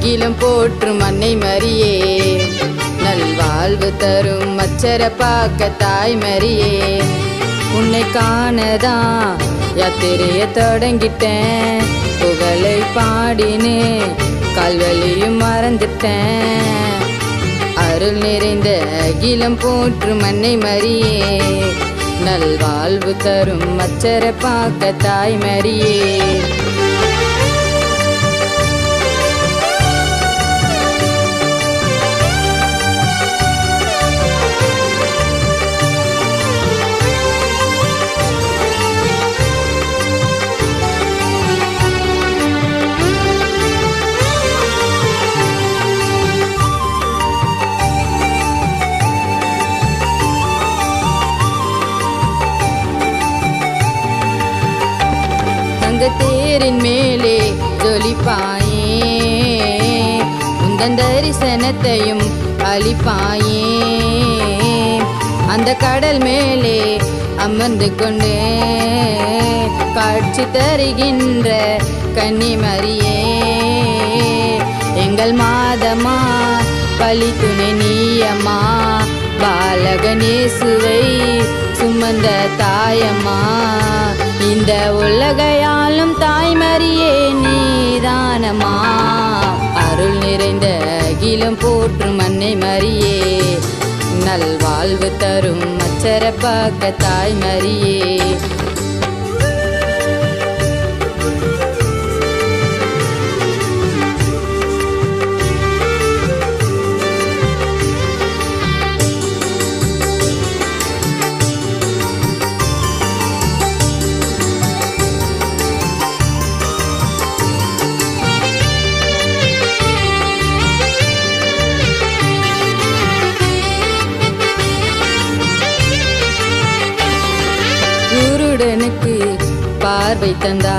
அகிலம் போற்றும் அன்னை மரியே, நல்வாழ்வு தரும் அச்சர பாக்க தாய் மரியே. உன்னை காணதான் யாத்திரைய தொடங்கிட்டேன், புகழை பாடினே கால்வலியும் மறந்துட்டேன். அருள் நிறைந்த அகிலம் போற்றும் அன்னை மரியே, நல்வாழ்வு தரும் அச்சர பாக்க தாய் மரியே. தேரின் மேலே ஜொலிப்பாயே, உந்தன் தரிசனத்தையும் அளிப்பாயே. அந்த கடல் மேலே அமர்ந்து கொண்டு காட்சி தருகின்ற கன்னிமரியே, எங்கள் மாதமா பலி துணை நீயம்மா, பாலகனேசுவை சுமந்த தாயம்மா. இந்த உலகையாலும் தாய்மரியே நீதானம்மா, அருள் நிறைந்த அகிலம் போற்றும் அன்னை மரியே, நல்வாழ்வு தரும் அச்சர பாக்க தாய் மரியே. குருடனுக்கு பார்வை தந்தா